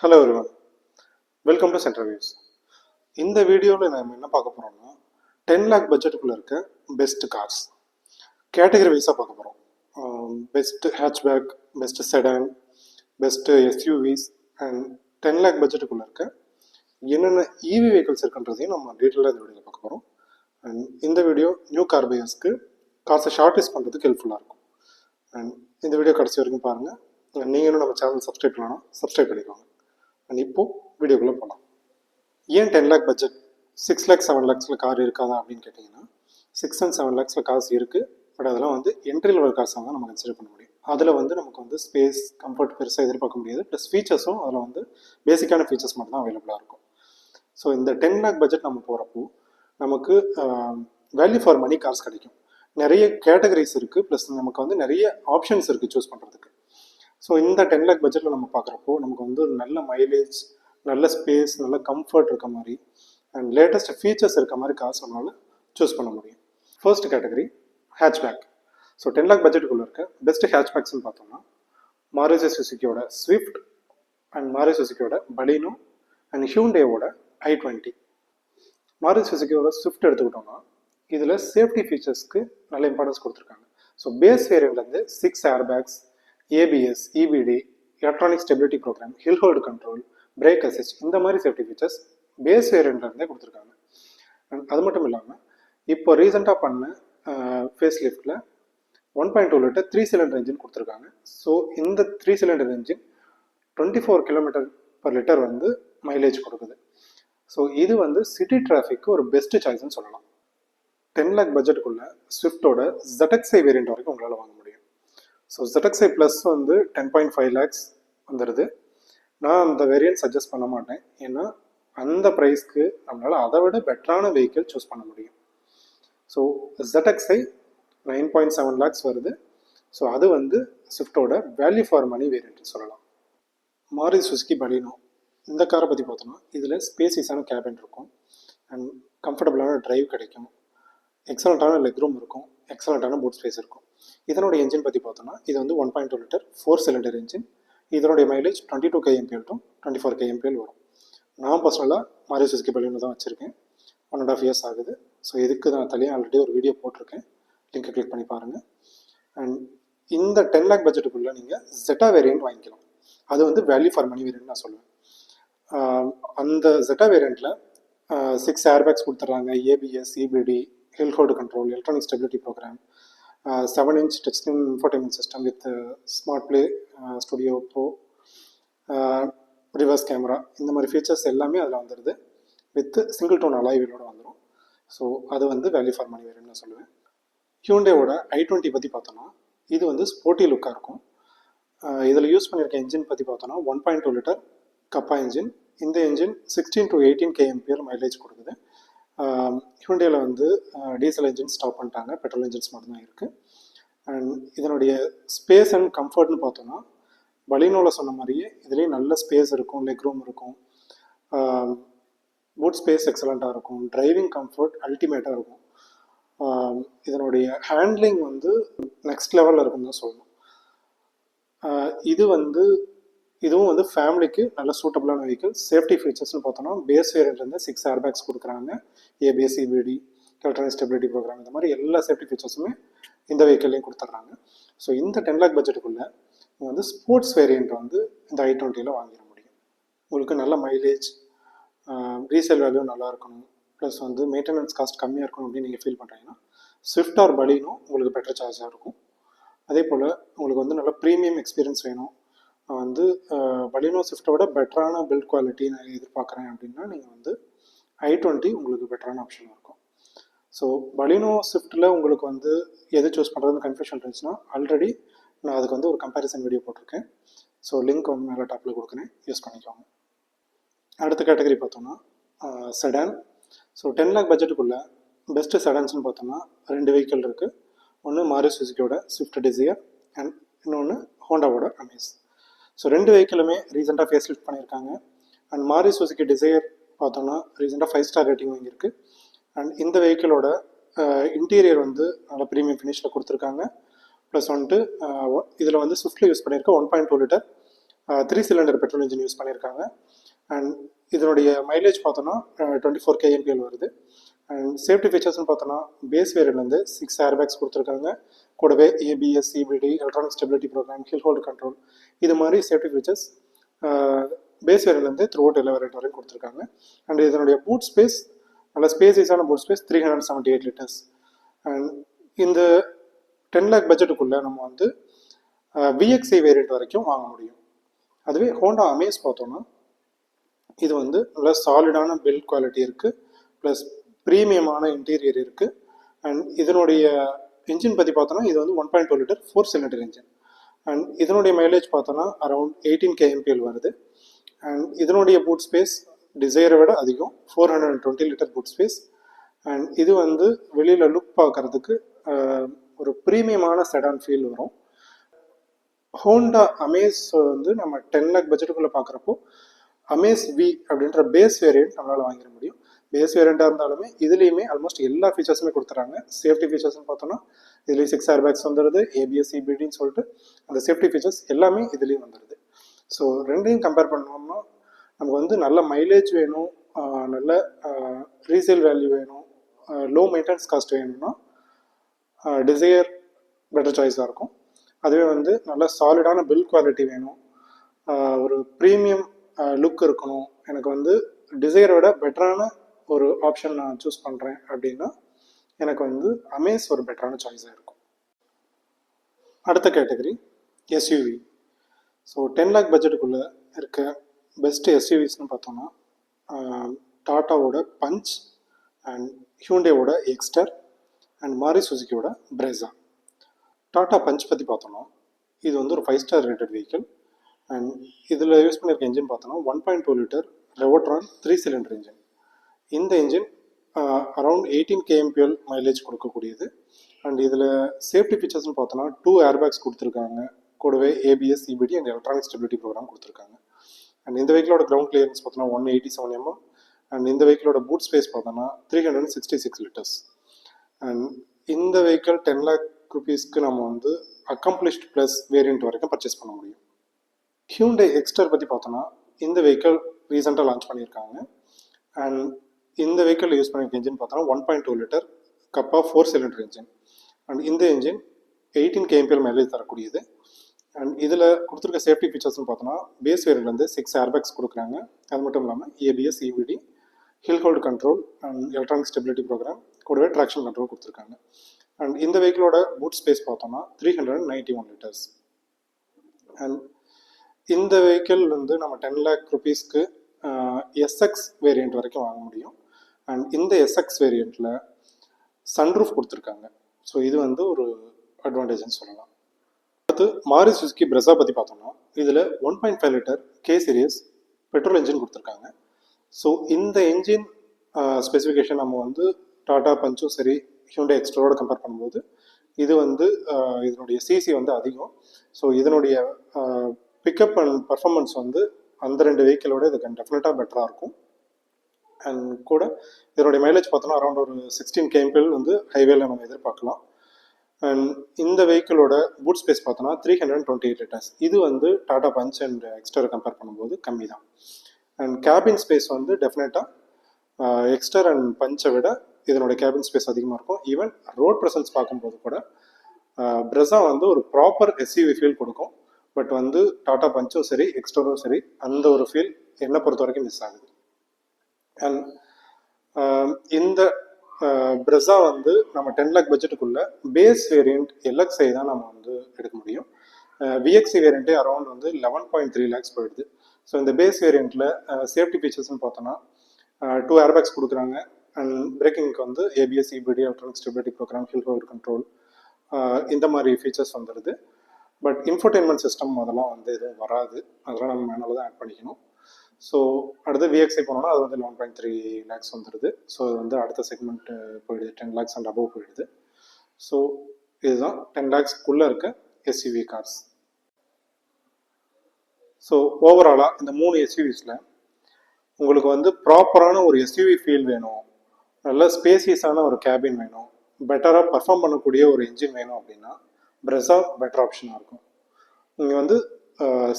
Hello everyone, welcome to central views. இந்த வீடியோவில் நம்ம என்ன பார்க்க போகிறோம்னா 10 லேக் பட்ஜெட்டுக்குள்ளே இருக்க பெஸ்ட் கார்ஸ் கேட்டகரி வைஸாக பார்க்க போகிறோம். Best hatchback, best sedan, best SUVs and 10 lakh பட்ஜெட்டுக்குள்ளே இருக்க என்னென்ன இவி வெஹிக்கிள்ஸ் இருக்குன்றதையும் நம்ம டீட்டெயிலாக இந்த வீடியோவில் பார்க்க போகிறோம். அண்ட் இந்த வீடியோ நியூ கார் பையர்ஸ்க்கு காசை ஷார்டேஜ் பண்ணுறதுக்கு ஹெல்ப்ஃபுல்லாக இருக்கும். அண்ட் இந்த வீடியோ கடைசி வரைக்கும் பாருங்கள். நீங்கள் இன்னும் நம்ம சேனல் சப்ஸ்கிரைப் பண்ணலாம், சப்ஸ்கிரைப் பண்ணிக்கோங்க. அண்ட் இப்போது வீடியோக்குள்ளே போகலாம். ஏன் 10 லேக் பட்ஜெட் 6 லேக் 7 லேக்ஸில் கார் இருக்காதா அப்படின்னு கேட்டிங்கன்னா, 6 and 7 லேக்ஸில் காசு இருக்குது. பட் அதெல்லாம் என்ட்ரி லெவல் காசாக தான் நம்ம கன்சிடர் பண்ண முடியும். அதில் நமக்கு ஸ்பேஸ், கம்ஃபர்ட் பெருசாக எதிர்பார்க்க முடியாது. ப்ளஸ் ஃபீச்சர்ஸும் அதில் பேசிக்கான ஃபீச்சர்ஸ் மட்டும் தான் அவைலபிளாக இருக்கும். ஸோ இந்த 10 லேக் பட்ஜெட் நம்ம போகிறப்போ நமக்கு வேல்யூ ஃபார் மணி கார்ஸ் கிடைக்கும். நிறைய கேட்டகரிஸ் இருக்குது, ப்ளஸ் நமக்கு நிறைய ஆப்ஷன்ஸ் இருக்குது சூஸ் பண்ணுறதுக்கு. ஸோ இந்த 10 லேக் பட்ஜெட்டில் நம்ம பார்க்குறப்போ நமக்கு நல்ல மைலேஜ், நல்ல ஸ்பேஸ், நல்ல கம்ஃபர்ட் இருக்க மாதிரி அண்ட் லேட்டஸ்ட் ஃபீச்சர்ஸ் இருக்க மாதிரி காசு நம்மளால் சூஸ் பண்ண முடியும். First category hatchback. So 10 lakh பட்ஜெட்டுக்குள்ளே இருக்க பெஸ்ட் ஹேட்ச்பேக்ஸ்ன்னு பார்த்தோம்னா மாருதி சுசுகியோட ஸ்விஃப்ட் அண்ட் மாருதி சுசுகியோட பலினோ அண்ட் ஹியூண்டேவோட i20. மாருதி சுசுகியோட ஸ்விஃப்ட் எடுத்துக்கிட்டோம்னா இதில் சேஃப்டி ஃபீச்சர்ஸ்க்கு நல்ல இம்பார்ட்டன்ஸ் கொடுத்துருக்காங்க. ஸோ பேஸ் வேரியன்ட்லேருந்து 6 airbags, ABS, EBD, electronic stability program, hill hold control, brake assist, இந்த மாதிரி சேஃப்டி ஃபீச்சர்ஸ் பேஸ் வேரியன்ட்லேருந்தே கொடுத்துருக்காங்க. அது மட்டும் இல்லாமல் இப்போ ரீசெண்டாக பண்ண ஃபேஸ் லிஃப்டில் 1.2 லிட்டர் 3 சிலிண்டர் இன்ஜின் கொடுத்துருக்காங்க. ஸோ இந்த 3 cylinder engine 24 kilometre per litre mileage கொடுக்குது. ஸோ இது சிட்டி டிராஃபிக்கு ஒரு பெஸ்ட் சாய்ஸ்ன்னு சொல்லலாம். 10 லேக் பட்ஜெட்டுக்குள்ளே ஸ்விஃப்டோட ZXi வேரியண்ட் வரைக்கும் உங்களால் வாங்க முடியும். ஸோ ZXi ப்ளஸ் 10.5 லேக்ஸ் வந்துடுது. நான் அந்த வேரியன்ட் சஜஸ்ட் பண்ண மாட்டேன், ஏன்னா அந்த ப்ரைஸ்க்கு நம்மளால் அதை விட பெட்டரான வெஹிக்கிள் சூஸ் பண்ண முடியும். ஸோ ZXi 9.7 லேக்ஸ் வருது. ஸோ அது ஸ்விஃப்டோட வேல்யூ ஃபார் மணி வேரியன்ட் சொல்லலாம். மாருதி சுசுகி பலினோ, இந்த காரை பற்றி பார்த்தோம்னா இதில் ஸ்பேசியஸான கேபின் இருக்கும் அண்ட் கம்ஃபர்டபுளான டிரைவ் கிடைக்கும், எக்ஸலண்ட்டான லெக் ரூம் இருக்கும், எக்ஸலண்ட்டான பூட் ஸ்பேஸ் இருக்கும். இதனோட என்ஜின் பற்றி பார்த்தோம்னா இது 1.2 லிட்டர் 4 சிலிண்டர் என்ஜின். இதனுடைய மைலேஜ் 22 kmpl to 24 kmpl வரும். நான் பர்சனலாக மாருதி சுசுகி பலினோ தான் வச்சுருக்கேன். 1.5 years ஆகுது. ஸோ இதுக்கு நான் தனியாக ஆல்ரெடி ஒரு வீடியோ போட்டிருக்கேன், லிங்கை கிளிக் பண்ணி பாருங்கள். அண்ட் இந்த 10 லேக் பட்ஜெட்டுக்குள்ளே நீங்கள் ZETA வேரியண்ட் வாங்கிக்கலாம். அது வேல்யூ ஃபார் மணி வேரியண்ட் நான் சொல்லுவேன். அந்த ZETA வேரியண்ட்டில் 6 ஏர்பேக்ஸ் கொடுத்துட்றாங்க, ABS, EBD, hill hold control, electronic stability program, 7-inch touchscreen infotainment system with Smart Play Studio Pro, reverse camera, இந்த மாதிரி ஃபீச்சர்ஸ் எல்லாமே அதில் வந்துடுது. வித் சிங்கிள் டோன் அலாய் வீலோட வந்துடும். ஸோ அது வேல்யூ ஃபார் மணி வேரியன்ட் நான் சொல்லுவேன். ஹியூண்டேவோட i20 பற்றி பார்த்தோன்னா இது ஸ்போர்ட்டி லுக்காக இருக்கும். இதில் யூஸ் பண்ணியிருக்க இன்ஜின் பற்றி பார்த்தோன்னா 1.2 லிட்டர் கப்பா இன்ஜின். இந்த இன்ஜின் 16 to 18 kmpl மைலேஜ் கொடுக்குது. ஹியூண்டேல டீசல் இன்ஜின் ஸ்டாப் பண்ணிட்டாங்க, பெட்ரோல் இன்ஜின்ஸ் மட்டும்தான் இருக்குது. அண்ட் இதனுடைய ஸ்பேஸ் அண்ட் கம்ஃபர்ட்னு பார்த்தோன்னா பலினோவில் சொன்ன மாதிரியே இதுலேயும் நல்ல ஸ்பேஸ் இருக்கும், லெக் ரூம் இருக்கும், பூட் ஸ்பேஸ் எக்ஸலண்ட்டாக இருக்கும், டிரைவிங் கம்ஃபர்ட் அல்டிமேட்டாக இருக்கும். இதனுடைய ஹேண்ட்லிங் நெக்ஸ்ட் லெவலில் இருக்குன்னு தான் சொல்லணும். இதுவும் ஃபேமிலிக்கு நல்ல சூட்டபுளான வெஹிக்கிள். சேஃப்டி ஃபீச்சர்ஸ்னு பார்த்தோன்னா பேஸ் வேரியன்ட்லேருந்து 6 ஏர்பேக்ஸ் கொடுக்குறாங்க, ABS, EBD, electronic stability program, இந்த மாதிரி எல்லா சேஃப்டி ஃபீச்சர்ஸுமே இந்த வெஹிக்கிள்லையும் கொடுத்துட்றாங்க. ஸோ இந்த 10 லேக் பட்ஜெட்டுக்குள்ளே நீங்கள் ஸ்போர்ட்ஸ் வேரியண்ட் இந்த i20யில் வாங்கிட முடியும். உங்களுக்கு நல்ல மைலேஜ், ரீசேல் வேல்யூ நல்லா இருக்கணும், ப்ளஸ் மெயின்டெனன்ஸ் காஸ்ட் கம்மியாக இருக்கணும் அப்படின்னு நீங்கள் ஃபீல் பண்ணுறீங்கன்னா ஸ்விஃப்ட் ஆர் பலினோ உங்களுக்கு பெட்டர் சார்ஜாக இருக்கும். அதே போல் உங்களுக்கு நல்ல ப்ரீமியம் எக்ஸ்பீரியன்ஸ் வேணும், பலினோ ஸ்விஃப்ட்டை விட பெட்டரான பில்ட் குவாலிட்டி நான் எதிர்பார்க்குறேன் அப்படின்னா நீங்கள் i20 உங்களுக்கு பெட்டரான ஆப்ஷனாக இருக்கும். ஸோ பலினோ ஸ்விஃப்ட்டில் உங்களுக்கு எது சூஸ் பண்ணுறதுன்னு கன்ஃபியூஷன் இருந்துச்சுன்னா ஆல்ரெடி நான் அதுக்கு ஒரு கம்பேரிசன் வீடியோ போட்டிருக்கேன். ஸோ லிங்க் மேலே டாப்பில் கொடுக்குறேன், யூஸ் பண்ணிக்கோங்க. அடுத்த கேட்டகரி பார்த்தோம்னா செடான். ஸோ 10 லேக் பட்ஜெட்டுக்குள்ளே பெஸ்ட்டு செடான்ஸ்னு பார்த்தோம்னா 2 வெஹிக்கிள் இருக்குது. ஒன்று மாருதி சுசுகியோட ஸ்விஃப்ட் டிசையர் அண்ட் இன்னொன்று ஹோண்டாவோட அமேஸ். ஸோ 2 வெஹிக்கிளுமே ரீசெண்டாக ஃபேஸ் லிஃப்ட் பண்ணியிருக்காங்க. அண்ட் மாருதி சுசுகி டிசையர் பார்த்தோம்னா ரீசெண்டாக 5 ஸ்டார் ரேட்டிங் வாங்கியிருக்கு. அண்ட் இந்த வெஹிக்கிளோட இன்டீரியர் நல்ல ப்ரீமியம் ஃபினிஷில் கொடுத்துருக்காங்க. ப்ளஸ் இதில் ஸ்விஃப்ட்டில் யூஸ் பண்ணியிருக்க 1.2 litre 3 cylinder petrol engine use பண்ணியிருக்காங்க. அண்ட் இதனுடைய மைலேஜ் பார்த்தோன்னா 24 kmpl வருது. அண்ட் சேஃப்டி ஃபீச்சர்ஸ்னு பார்த்தோன்னா பேஸ் வேரியன்ட்லேருந்து 6 ஏர்பேக்ஸ் கொடுத்துருக்காங்க. கூடவே ABS, CBD, electronic stability program, hill hold control, இது மாதிரி சேஃப்டி ஃபீச்சர்ஸ் பேஸ் வேரியன்ட்லேருந்து த்ரூ அவுட் எல்லா வேரியன்ட் வரைக்கும் கொடுத்துருக்காங்க. அண்ட் இதனுடைய பூட் ஸ்பேஸ் நல்ல ஸ்பேசியஸான பூட் ஸ்பேஸ் 378 liters. அண்ட் இந்த 10 lakh பட்ஜெட்டுக்குள்ளே நம்ம வந்து விஎக்ஸ்ஐ வேரியன்ட் வரைக்கும் வாங்க முடியும். அதுவே ஹோண்டா அமேஸ் பார்த்தோன்னா இது வந்து நல்ல சாலிடான பில்ட் குவாலிட்டி இருக்குது, ப்ளஸ் ப்ரீமியமான இன்டீரியர் இருக்குது. அண்ட் இதனுடைய இன்ஜின் பற்றி பார்த்தோன்னா இது வந்து 1.2 liter 4 cylinder இன்ஜின். அண்ட் இதனுடைய மைலேஜ் பார்த்தோன்னா அரௌண்ட் 18 kmpl வருது. அண்ட் இதனுடைய பூட் ஸ்பேஸ் டிசைரை விட அதிகம், 420 liter பூட் ஸ்பேஸ். அண்ட் இது வந்து வெளியில் லுக் பார்க்குறதுக்கு ஒரு ப்ரீமியமான செடான் ஃபீல் வரும். ஹோண்டா அமேஸ் வந்து நம்ம 10 lakh பட்ஜெட்டுக்குள்ளே பார்க்குறப்போ அமேஸ் வி அப்படின்ற பேஸ் வேரியன்ட் நம்மளால் வாங்கிட முடியும். பேஸ் வேரியண்ட்டாக இருந்தாலுமே இதுலேயுமே ஆல்மோஸ்ட் எல்லா ஃபீச்சர்ஸுமே கொடுத்துறாங்க. சேஃப்டி ஃபீச்சர்ஸ்னு பார்த்தோன்னா இதுலேயும் 6 ஏர்பேக்ஸ் வந்துடுது, ஏபிஎஸ், சிபிடின்னு சொல்லிட்டு அந்த சேஃப்டி ஃபீச்சர்ஸ் எல்லாமே இதுலேயும் வந்துடுது. ஸோ ரெண்டையும் கம்பேர் பண்ணோம்னா நமக்கு வந்து நல்ல மைலேஜ் வேணும், நல்ல ரீசேல் வேல்யூ வேணும், லோ மெயின்டெனன்ஸ் காஸ்ட் வேணும்னா டிசையர் பெட்டர் சாய்ஸாக இருக்கும். அதுவே வந்து நல்ல சாலிடான பில்ட் குவாலிட்டி வேணும், ஒரு ப்ரீமியம் லுக் இருக்கணும், எனக்கு வந்து டிசைரை விட பெட்டரான ஒரு ஆப்ஷன் நான் சூஸ் பண்ணுறேன் அப்படின்னா எனக்கு வந்து அமேஸ் ஒரு பெட்டரான சாய்ஸாக இருக்கும். அடுத்த கேட்டகரி எஸ்யூவி. ஸோ 10 lakh பட்ஜெட்டுக்குள்ளே இருக்க பெஸ்ட்டு எஸ்யூவிஸ்னு பார்த்தோன்னா டாட்டாவோட பஞ்ச் அண்ட் ஹியூண்டேவோட எக்ஸ்டர் அண்ட் மாருதி சுசுகியோட பிரெஸா. டாட்டா பஞ்ச் பற்றி பார்த்தோன்னா இது வந்து ஒரு 5 star ரேட்டட் வெஹிக்கிள். அண்ட் இதில் யூஸ் பண்ணியிருக்க இன்ஜின் பார்த்தோன்னா 1.2 liter ரெவோட்ரான் 3 cylinder இன்ஜின். இந்த இன்ஜின் அரௌண்ட் 18 kmpl மைலேஜ் கொடுக்கக்கூடியது. அண்ட் இதில் சேஃப்டி ஃபீச்சர்ஸ்னு பார்த்தோன்னா 2 ஏர்பேக்ஸ் கொடுத்துருக்காங்க, கூடவே ABS, CBD and electronic stability program கொடுத்துருக்காங்க. அண்ட் இந்த வெஹிக்கிளோட கிரவுண்ட் கிளியரன்ஸ் பார்த்தோன்னா 187 mm. அண்ட் இந்த வெஹிக்கிளோட பூட் ஸ்பேஸ் பார்த்தோன்னா 366 liters. அண்ட் இந்த வெஹிக்கிள் 10 lakh rupeesக்கு நம்ம வந்து அக்கம்ப்ளிஷ்ட் ப்ளஸ் வேரியண்ட் வரைக்கும் பர்ச்சேஸ் பண்ண முடியும். ஹியூண்டே எக்ஸ்டர் பற்றி பார்த்தோன்னா இந்த வெஹிக்கிள் ரீசெண்டாக லான்ச் பண்ணியிருக்காங்க. அண்ட் இந்த வெஹிக்கிள் யூஸ் பண்ணியிருக்க இன்ஜின் பார்த்தோன்னா 1.2 liter kappa 4 cylinder engine. And இந்த இன்ஜின் 18 kmpl மைலேஜ் தரக்கூடியது. அண்ட் இதில் கொடுத்துருக்க சேஃப்டி ஃபீச்சர்ஸ்னு பார்த்தோன்னா பேஸ் வேரியன்ட்லேருந்து 6 ஏர்பேக்ஸ் கொடுக்குறாங்க. அது மட்டும் இல்லாமல் ABS, CBD, hill hold control and electronic stability program, கூடவே ட்ராக்ஷன் கண்ட்ரோல் கொடுத்துருக்காங்க. அண்ட் இந்த வெஹிக்கிளோட பூட் ஸ்பேஸ் பார்த்தோன்னா 391 liters. அண்ட் இந்த வெஹிக்கிள் வந்து நம்ம 10 lakh rupeesக்கு எஸ்எக்ஸ் வேரியண்ட் வரைக்கும் வாங்க முடியும். அண்ட் இந்த எஸ்எக்ஸ் வேரியண்ட்டில் சன்ரூஃப் கொடுத்துருக்காங்க. ஸோ இது வந்து ஒரு அட்வான்டேஜ்னு சொல்லலாம். அடுத்து மாருதி சுசுகி பிரெஸா பற்றி பார்த்தோம்னா இதில் 1.5 liter K series petrol engine கொடுத்துருக்காங்க. ஸோ இந்த இன்ஜின் ஸ்பெசிஃபிகேஷன் நம்ம வந்து டாடா பஞ்சும் சரி ஹியூண்டே எக்ஸ்டரோட கம்பேர் பண்ணும்போது இது வந்து இதனுடைய சிசி வந்து அதிகம். ஸோ இதனுடைய பிக்கப் அண்ட் பர்ஃபார்மன்ஸ் வந்து அந்த ரெண்டு வெஹிக்கிளோட இது டெஃபினட்டாக பெட்டராக இருக்கும். அண்ட் கூட இதனுடைய மைலேஜ் பார்த்தோன்னா அரௌண்ட் ஒரு 16 kmpl வந்து ஹைவேல நம்ம எதிர்பார்க்கலாம். அண்ட் இந்த வெஹிக்கிளோட பூட் ஸ்பேஸ் பார்த்தோன்னா 328 liters. இது வந்து டாடா பஞ்ச் அண்ட் எக்ஸ்டரை கம்பேர் பண்ணும்போது கம்மி தான். அண்ட் கேபின் ஸ்பேஸ் வந்து டெஃபினட்டாக எக்ஸ்டர் அண்ட் பஞ்சை விட இதனோட கேபின் ஸ்பேஸ் அதிகமாக இருக்கும். ஈவன் ரோட் ப்ரெசன்ஸ் பார்க்கும்போது கூட பிரெஸா வந்து ஒரு ப்ராப்பர் எஸ்யூவி ஃபீல் கொடுக்கும். பட் வந்து டாடா பஞ்சும் சரி எக்ஸ்டரும் சரி அந்த ஒரு ஃபீல் என்னை பொறுத்த வரைக்கும் மிஸ் ஆகுது. அண்ட் இந்த பிரெஸா வந்து நம்ம 10 lakh பட்ஜெட்டுக்குள்ள பேஸ் வேரியண்ட் எல்எக்ஸ்ஐ தான் நம்ம வந்து எடுக்க முடியும். விஎக்ஸ்ஐ வேரியண்ட்டே அரௌண்ட் வந்து 11.3 lakhs போயிடுது. ஸோ இந்த பேஸ் வேரியண்ட்டில் சேஃப்டி ஃபீச்சர்ஸ்னு பார்த்தோன்னா 2 ஏர்பேக்ஸ் கொடுக்குறாங்க. அண்ட் பிரேக்கிங்க்கு வந்து ABS, CBD, electronic stability program, hill hold control, இந்த மாதிரி ஃபீச்சர்ஸ் வந்துடுது. பட் இன்ஃபோடெயின்மெண்ட் சிஸ்டம் அதெல்லாம் வந்து எதுவும் வராது, அதெல்லாம் நம்ம மேனால தான் ஆட் பண்ணிக்கணும். ஸோ அடுத்து விஎக்ஸ்ஐ போனோம்னா அது வந்து 11.3 lakhs வந்துடுது. ஸோ அது வந்து அடுத்த செக்மெண்ட் போயிடுது, 10 lakhs அண்ட் அபவ் போயிடுது. ஸோ இதுதான் 10 lakhsக்குள்ளே இருக்க எஸ்யூவி கார்ஸ். ஸோ ஓவராலாக இந்த 3 எஸ்யூவிஸில் உங்களுக்கு வந்து ப்ராப்பரான ஒரு எஸ்யூவி ஃபீல் வேணும், நல்ல ஸ்பேசியஸான ஒரு கேபின் வேணும், பெட்டராக பர்ஃபார்ம் பண்ணக்கூடிய ஒரு இன்ஜின் வேணும் அப்படின்னா பிரெஸா பெட்டர் ஆப்ஷனாக இருக்கும். நீங்கள் வந்து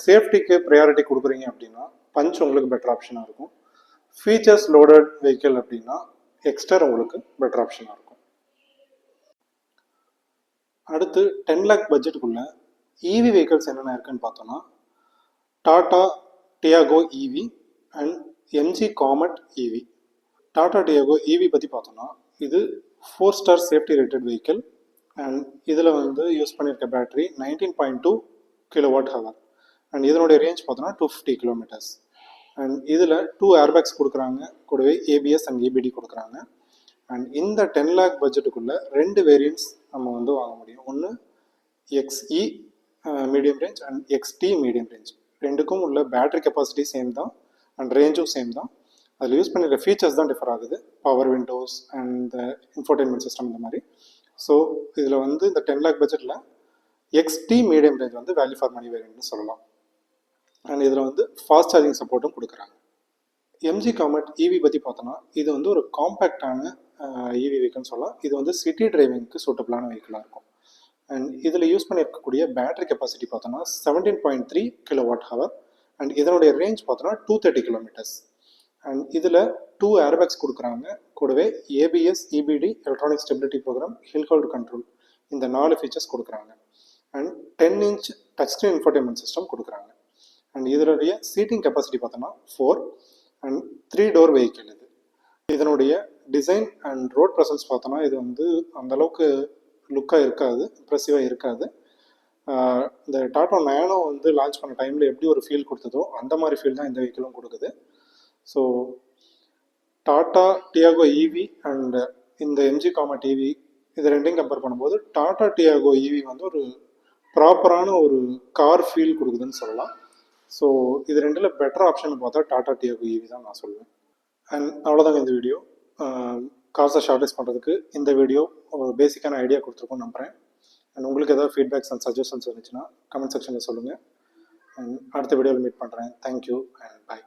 சேஃப்டிக்கு ப்ரையாரிட்டி கொடுக்குறீங்க அப்படின்னா பஞ்ச் உங்களுக்கு பெட்டர் ஆப்ஷனாக இருக்கும். ஃபீச்சர்ஸ் லோடட் வெஹிக்கிள் அப்படின்னா எக்ஸ்டர் உங்களுக்கு பெட்டர் ஆப்ஷனாக இருக்கும். அடுத்து 10 lakh பட்ஜெட்டுக்குள்ள இவி வெஹிக்கிள்ஸ் என்னென்ன இருக்குன்னு பார்த்தோம்னா Tata Tiago EV and MG Comet EV. Tata Tiago EV பற்றி பார்த்தோம்னா இது 4 star safety rated vehicle and இதில் வந்து யூஸ் பண்ணியிருக்க பேட்டரி 19.2 கிலோவாட் ஹவர் அண்ட் இதனுடைய ரேஞ்ச் பார்த்தோன்னா 250 கிலோமீட்டர்ஸ். அண்ட் இதில் 2 ஏர்பேக்ஸ் கொடுக்குறாங்க, கூடவே ஏபிஎஸ் அண்ட் ஏபிடி கொடுக்குறாங்க. அண்ட் இந்த 10 lakh பட்ஜெட்டுக்குள்ளே 2 வேரியன்ட்ஸ் நம்ம வந்து வாங்க முடியும். ஒன்று XE medium range and XT medium range. ரெண்டுக்கும் உள்ள பேட்டரி கெப்பாசிட்டி சேம் தான் அண்ட் ரேஞ்சும் சேம் தான். அதில் யூஸ் பண்ணிருக்க ஃபீச்சர்ஸ் தான் டிஃபர் ஆகுது, power windows and infotainment system இந்த மாதிரி. ஸோ இதில் வந்து இந்த 10 lakh பட்ஜெட்டில் எக்ஸ்டி மீடியம் ரேஞ்ச் வந்து வேல்யூ ஃபார் மணி வேரியன்ட்னு சொல்லலாம். அண்ட் இதில் வந்து ஃபாஸ்ட் சார்ஜிங் சப்போர்ட்டும் கொடுக்குறாங்க. எம்ஜி காமெட் இவி பற்றி பார்த்தோன்னா இது வந்து ஒரு காம்பேக்டான இவி வெஹிக்கிள்னு சொல்லலாம். இது வந்து சிட்டி டிரைவிங்க்கு சூட்டபிளான வெஹிக்கிளாக இருக்கும். அண்ட் இதில் யூஸ் பண்ணியிருக்கக்கூடிய பேட்டரி கெப்பாசிட்டி பார்த்தோன்னா 17.3 கிலோவாட் ஹவர் அண்ட் இதனுடைய ரேஞ்ச் பார்த்தோன்னா 230 கிலோமீட்டர்ஸ். அண்ட் இதில் 2 ஏர்பேக்ஸ் கொடுக்குறாங்க, கூடவே ABS EBD electronic stability program hill hold control இந்த 4 ஃபீச்சர்ஸ் கொடுக்குறாங்க. And 10 inch touch screen infotainment system கொடுக்குறாங்க. அண்ட் இதனுடைய சீட்டிங் கெப்பாசிட்டி பார்த்தோன்னா 4 அண்ட் 3 door வெஹிக்கிள். இதனுடைய டிசைன் அண்ட் ரோட் ப்ரெசன்ஸ் பார்த்தோன்னா இது வந்து அந்தளவுக்கு லுக்காக இருக்காது, இம்ப்ரெசிவாக இருக்காது. இந்த டாடா நேனோ வந்து லான்ச் பண்ண டைமில் எப்படி ஒரு ஃபீல் கொடுத்ததோ அந்த மாதிரி ஃபீல் தான் இந்த வெஹிக்கிளும் கொடுக்குது. So Tata Tiago EV and இந்த எம்ஜி காமெட் இவி இது ரெண்டையும் கம்பேர் பண்ணும்போது டாடா டியாகோ இவி வந்து ஒரு ப்ராப்பரான ஒரு கார் ஃபீல் கொடுக்குதுன்னு சொல்லலாம். ஸோ இது ரெண்டில் பெட்டர் ஆப்ஷன் பார்த்தா டாடா டியாகோ இவி தான் நான் சொல்லுவேன். அண்ட் அவ்வளோதாங்க இந்த வீடியோ. கார்ஸை ஷார்ட்லிஸ்ட் பண்ணுறதுக்கு இந்த வீடியோ ஒரு பேசிக்கான ஐடியா கொடுத்துருக்கோன்னு நம்புகிறேன். அண்ட் உங்களுக்கு ஏதாவது ஃபீட்பேக்ஸ் அண்ட் சஜஷன்ஸ் இருந்துச்சுன்னா கமெண்ட் செக்ஷனில் சொல்லுங்கள். அண்ட் அடுத்த வீடியோவில் மீட் பண்ணுறேன். Thank you and by.